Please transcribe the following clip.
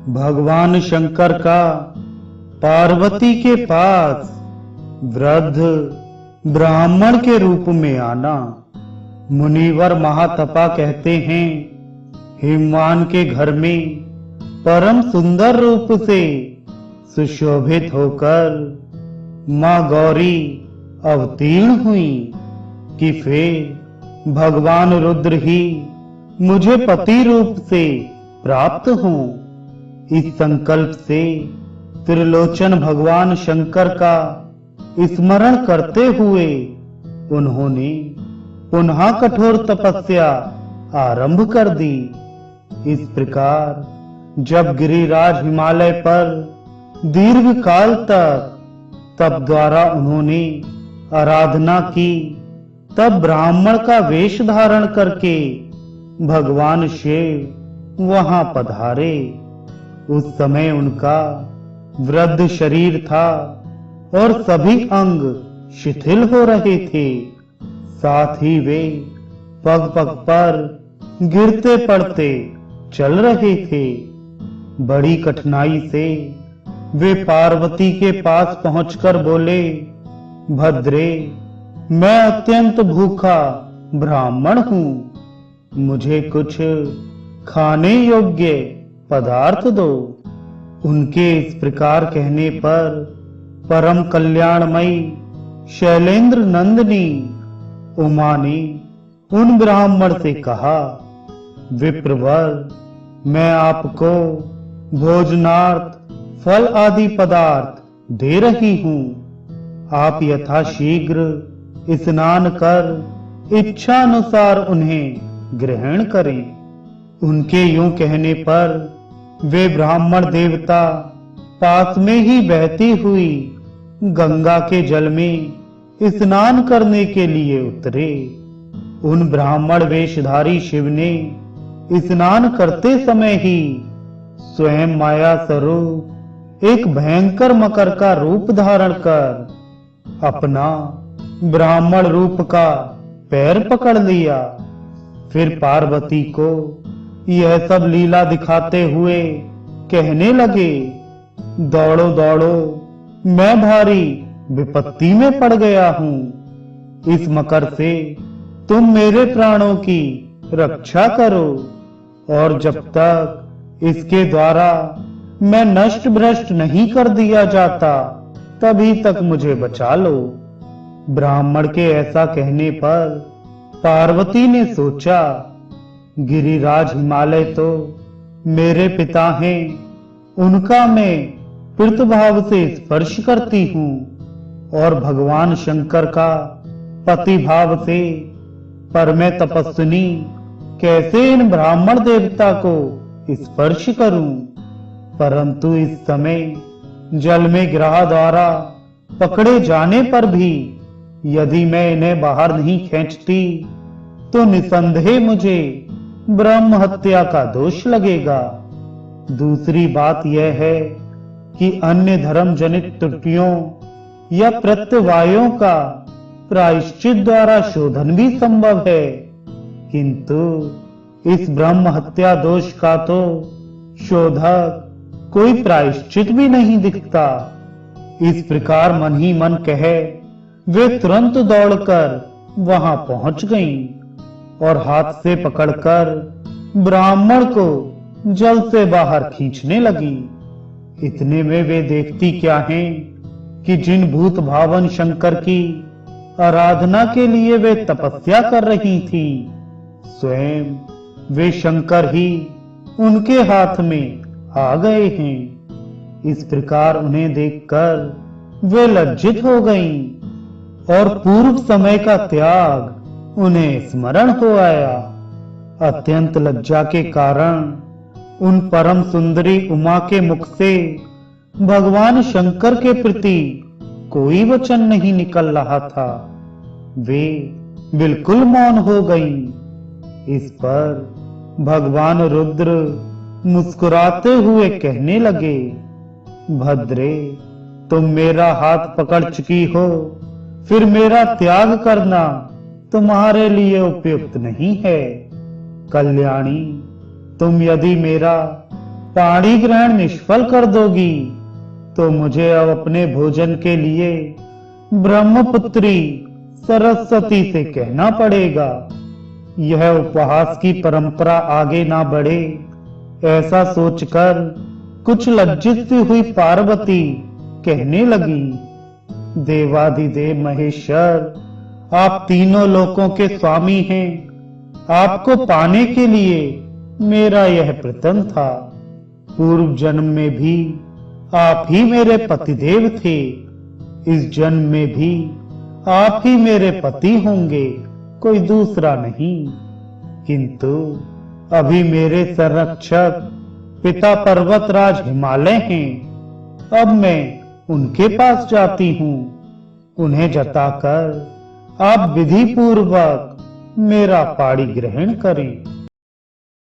भगवान शंकर का पार्वती के पास वृद्ध ब्राह्मण के रूप में आना। मुनिवर महातपा कहते हैं, हिमवान के घर में परम सुंदर रूप से सुशोभित होकर मां गौरी अवतीर्ण हुई कि फिर भगवान रुद्र ही मुझे पति रूप से प्राप्त हों। इस संकल्प से त्रिलोचन भगवान शंकर का स्मरण करते हुए उन्होंने पुनः कठोर तपस्या आरंभ कर दी। इस प्रकार जब गिरिराज हिमालय पर दीर्घ काल तक तप द्वारा उन्होंने आराधना की, तब ब्राह्मण का वेश धारण करके भगवान शिव वहां पधारे। उस समय उनका वृद्ध शरीर था और सभी अंग शिथिल हो रहे थे। साथ ही वे पग पग पर गिरते पड़ते चल रहे थे। बड़ी कठिनाई से वे पार्वती के पास पहुंचकर बोले, भद्रे, मैं अत्यंत भूखा ब्राह्मण हूं, मुझे कुछ खाने योग्य पदार्थ दो। उनके इस प्रकार कहने पर परम कल्याणमयी शैलेंद्र नंदिनी उमा ने उन ब्राह्मण से कहा, विप्रवर, मैं आपको भोजनार्थ फल आदि पदार्थ दे रही हूं। आप यथाशीघ्र स्नान कर इच्छा अनुसार उन्हें ग्रहण करें। उनके यूं कहने पर वे ब्राह्मण देवता पास में ही बहती हुई गंगा के जल में स्नान करने के लिए उतरे। उन ब्राह्मण वेशधारी शिव ने स्नान करते समय ही स्वयं माया स्वरूप एक भयंकर मकर का रूप धारण कर अपना ब्राह्मण रूप का पैर पकड़ लिया। फिर पार्वती को यह सब लीला दिखाते हुए कहने लगे, दौड़ो दौड़ो, मैं भारी विपत्ति में पड़ गया हूं। इस मकर से तुम मेरे प्राणों की रक्षा करो और जब तक इसके द्वारा मैं नष्ट भ्रष्ट नहीं कर दिया जाता, तभी तक मुझे बचा लो। ब्राह्मण के ऐसा कहने पर पार्वती ने सोचा, गिरिराज हिमालय तो मेरे पिता हैं, उनका मैं प्रीतभाव से स्पर्श करती हूं और भगवान शंकर का पति भाव से, पर मैं तपस्विनी कैसे इन ब्राह्मण देवता को स्पर्श करूं। परंतु इस समय जल में ग्रह द्वारा पकड़े जाने पर भी यदि मैं इन्हें बाहर नहीं खींचती तो निसंदेह मुझे ब्रह्म हत्या का दोष लगेगा। दूसरी बात यह है कि अन्य धर्म जनित त्रुटियों या प्रत्यवायों का प्रायश्चित द्वारा शोधन भी संभव है, किंतु इस ब्रह्म हत्या दोष का तो शोधक कोई प्रायश्चित भी नहीं दिखता। इस प्रकार मन ही मन कहे वे तुरंत दौड़कर वहां पहुंच गईं और हाथ से पकड़कर ब्राह्मण को जल से बाहर खींचने लगी। इतने में वे देखती क्या हैं कि जिन भूत भावन शंकर की आराधना के लिए वे तपस्या कर रही थी, स्वयं वे शंकर ही उनके हाथ में आ गए हैं। इस प्रकार उन्हें देखकर वे लज्जित हो गईं और पूर्व समय का त्याग उन्हें स्मरण हो आया। अत्यंत लज्जा के कारण उन परम सुंदरी उमा के मुख से भगवान शंकर के प्रति कोई वचन नहीं निकल रहा था। वे बिल्कुल मौन हो गईं। इस पर भगवान रुद्र मुस्कुराते हुए कहने लगे, भद्रे, तुम मेरा हाथ पकड़ चुकी हो, फिर मेरा त्याग करना तुम्हारे लिए उपयुक्त नहीं है। कल्याणी, तुम यदि मेरा पाणी ग्रहण निष्फल कर दोगी तो मुझे अब अपने भोजन के लिए ब्रह्मपुत्री सरस्वती से कहना पड़ेगा। यह उपहास की परंपरा आगे ना बढ़े, ऐसा सोचकर कुछ लज्जित सी हुई पार्वती कहने लगी, देवाधिदेव महेश्वर, आप तीनों लोकों के स्वामी हैं। आपको पाने के लिए मेरा यह प्रयत्न था। पूर्व जन्म में भी आप ही मेरे पतिदेव थे, इस जन्म में भी आप ही मेरे पति होंगे, कोई दूसरा नहीं। किंतु अभी मेरे संरक्षक पिता पर्वतराज हिमालय हैं। अब मैं उनके पास जाती हूँ। उन्हें जताकर आप विधि पूर्वक मेरा पाणी ग्रहण करें।